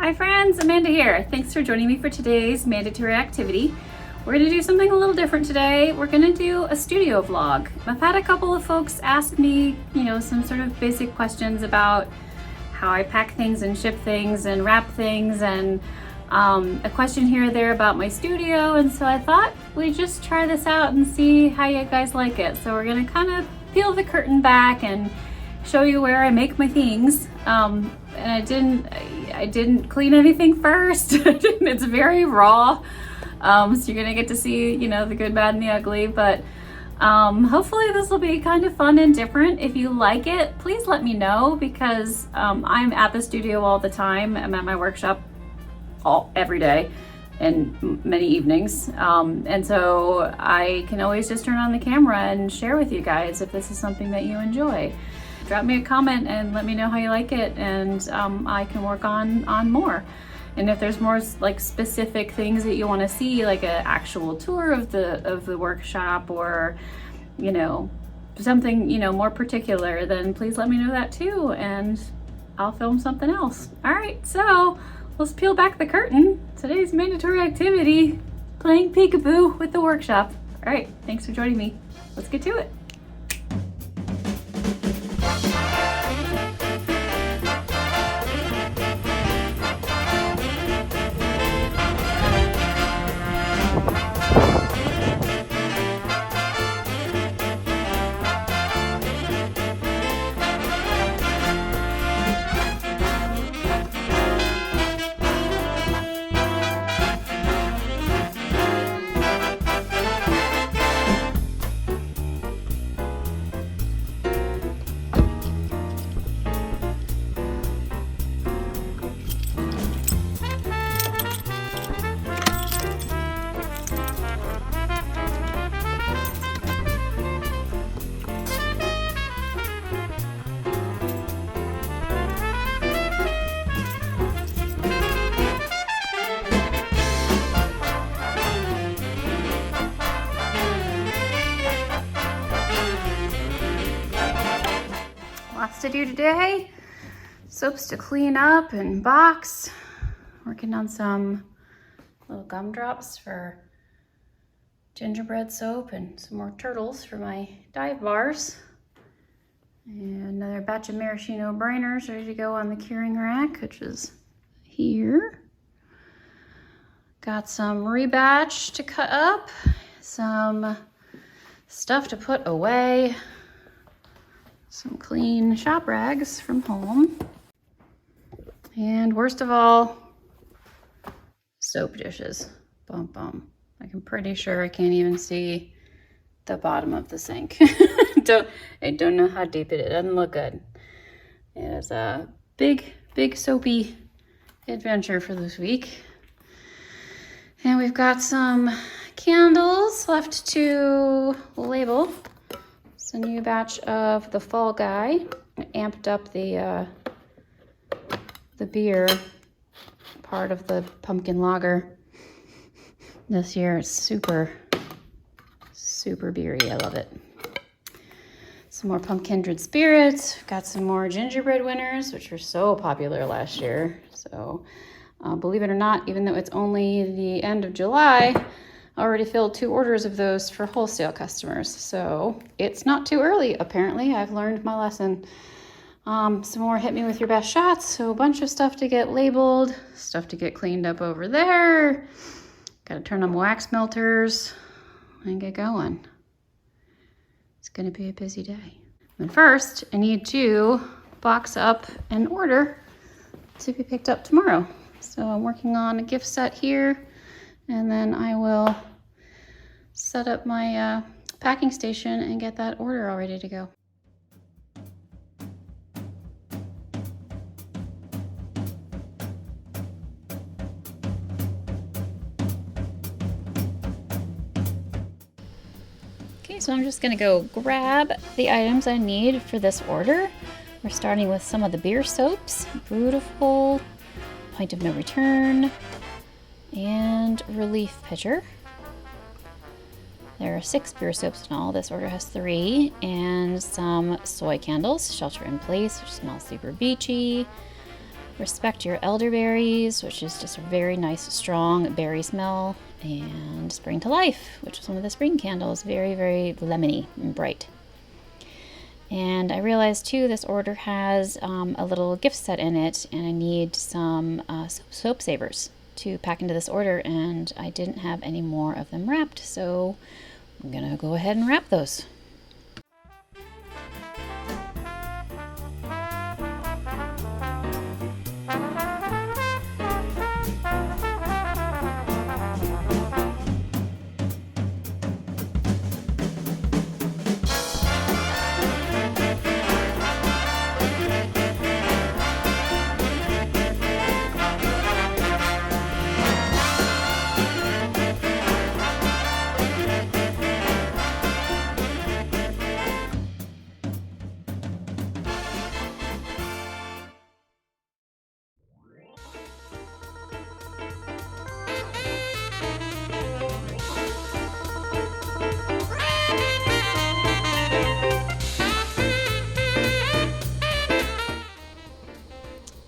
Hi friends, Amanda here. Thanks for joining me for today's mandatory activity. We're gonna do something a little different today. We're gonna do a studio vlog. I've had a couple of folks ask me, some sort of basic questions about how I pack things and ship things and wrap things, and a question here or there about my studio. And so I thought we'd just try this out and see how you guys like it. So we're gonna kind of peel the curtain back and show you where I make my things. And I didn't clean anything first. It's very raw. So you're gonna get to see, the good, bad, and the ugly. But hopefully this will be kind of fun and different. If you like it, please let me know, because I'm at the studio all the time. I'm at my workshop every day and many evenings. And so I can always just turn on the camera and share with you guys if this is something that you enjoy. Drop me a comment and let me know how you like it, and I can work on more. And if there's more like specific things that you want to see, like an actual tour of the workshop, or something more particular, then please let me know that too, and I'll film something else. All right, so let's peel back the curtain. Today's mandatory activity: playing peekaboo with the workshop. All right, thanks for joining me. Let's get to it. Lots to do today. Soaps to clean up and box. Working on some little gumdrops for gingerbread soap, and some more turtles for my dive bars. And another batch of maraschino brainers ready to go on the curing rack, which is here. Got some rebatch to cut up, some stuff to put away, some clean shop rags from home, and worst of all, soap dishes. Bum bum. I'm pretty sure I can't even see the bottom of the sink. I don't know how deep it is. It doesn't look good. It is a big soapy adventure for this week. And we've got some candles left to label. It's a new batch of the Fall Guy. I amped up the beer part of the pumpkin lager this year. It's super beery. I love it. Some more Pumpkindred spirits. We've got some more Gingerbread Winners, which were so popular last year. So believe it or not, even though it's only the end of July, I already filled 2 orders of those for wholesale customers. So it's not too early, apparently. I've learned my lesson. Some more Hit Me With Your Best Shots. So a bunch of stuff to get labeled, stuff to get cleaned up over there. Got to turn on wax melters and get going. It's going to be a busy day. But first, I need to box up an order to be picked up tomorrow. So I'm working on a gift set here, and then I will set up my packing station and get that order all ready to go. Okay, so I'm just gonna go grab the items I need for this order. We're starting with some of the beer soaps, Beautiful, Point of No Return, and Relief Pitcher. There are 6 beer soaps in all. This order has 3, and some soy candles, Shelter in Place, which smells super beachy. Respect Your Elderberries, which is just a very nice, strong berry smell. And Spring to Life, which is one of the spring candles, very, very lemony and bright. And I realized too, this order has a little gift set in it, and I need some soap savers to pack into this order, and I didn't have any more of them wrapped, so I'm gonna go ahead and wrap those.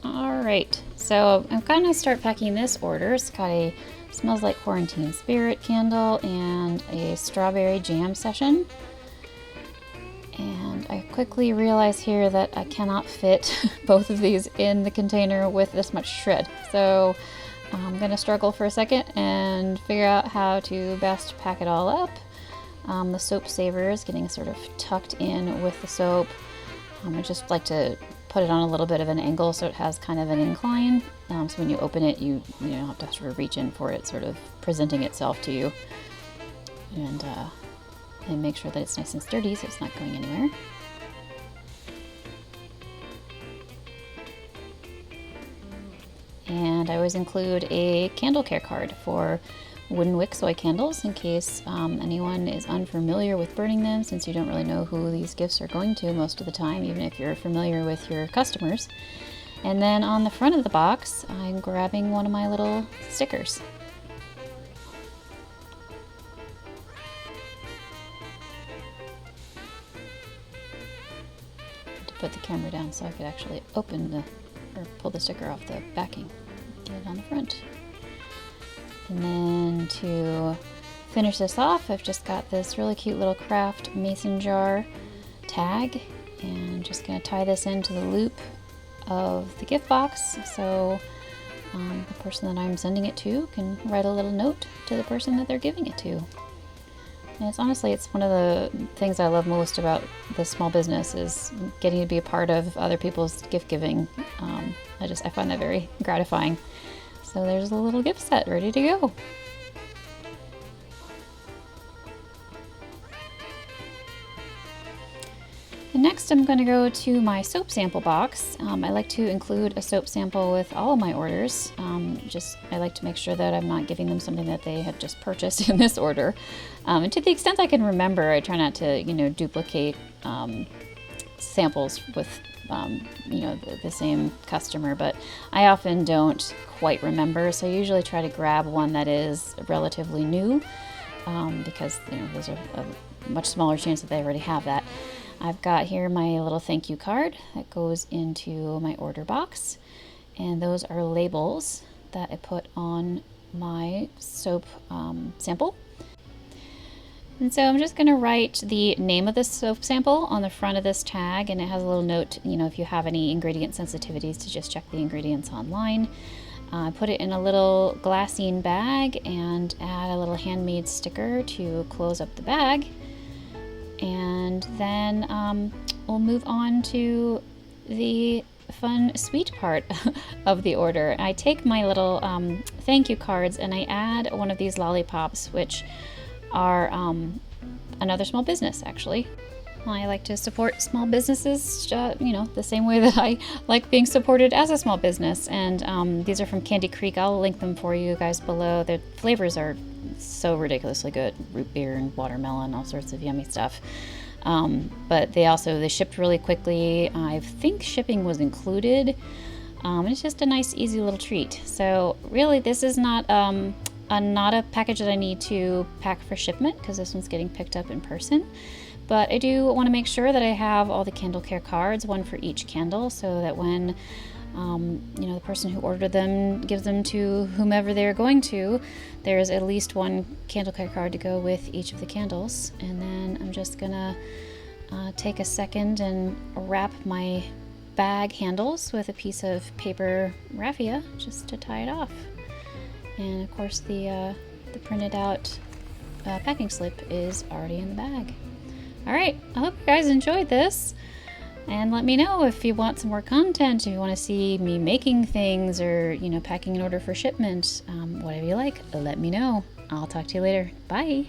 Alright, so I'm gonna start packing this order. It's got a Smells Like Quarantine Spirit candle and a strawberry jam session. And I quickly realize here that I cannot fit both of these in the container with this much shred. So I'm gonna struggle for a second and figure out how to best pack it all up. The soap saver is getting sort of tucked in with the soap. I just like to put it on a little bit of an angle so it has kind of an incline. So when you open it, you don't have to sort of reach in for it, sort of presenting itself to you. And make sure that it's nice and sturdy so it's not going anywhere. And I always include a candle care card for wooden wick soy candles in case anyone is unfamiliar with burning them, since you don't really know who these gifts are going to most of the time, even if you're familiar with your customers. And then on the front of the box, I'm grabbing one of my little stickers. To put the camera down so I could actually open or pull the sticker off the backing, get it on the front. And then to finish this off, I've just got this really cute little craft mason jar tag, and just gonna tie this into the loop of the gift box so the person that I'm sending it to can write a little note to the person that they're giving it to. And it's honestly, it's one of the things I love most about this small business is getting to be a part of other people's gift giving. I find that very gratifying. So there's a little gift set ready to go. And next I'm going to go to my soap sample box. I like to include a soap sample with all of my orders. I like to make sure that I'm not giving them something that they had just purchased in this order. And to the extent I can remember, I try not to, duplicate samples with the same customer, but I often don't quite remember, so I usually try to grab one that is relatively new, because there's a much smaller chance that they already have that. I've got here my little thank you card that goes into my order box, and those are labels that I put on my soap sample. And so I'm just going to write the name of the soap sample on the front of this tag, and it has a little note, if you have any ingredient sensitivities, to just check the ingredients online. Put it in a little glassine bag and add a little handmade sticker to close up the bag. And then we'll move on to the fun, sweet part of the order. I take my little thank you cards and I add one of these lollipops, which are another small business, actually. I like to support small businesses, the same way that I like being supported as a small business. And these are from Candy Creek. I'll link them for you guys below. Their flavors are so ridiculously good. Root beer and watermelon, all sorts of yummy stuff. But they shipped really quickly. I think shipping was included. It's just a nice, easy little treat. So really, this is not a package that I need to pack for shipment, because this one's getting picked up in person. But I do want to make sure that I have all the candle care cards, one for each candle, so that when You know, the person who ordered them gives them to whomever they're going to. There's at least one candle care card to go with each of the candles. And then I'm just gonna take a second and wrap my bag handles with a piece of paper raffia just to tie it off. And of course the printed out packing slip is already in the bag. All right, I hope you guys enjoyed this. And let me know if you want some more content, if you want to see me making things or, you know, packing an order for shipment, whatever you like, let me know. I'll talk to you later. Bye.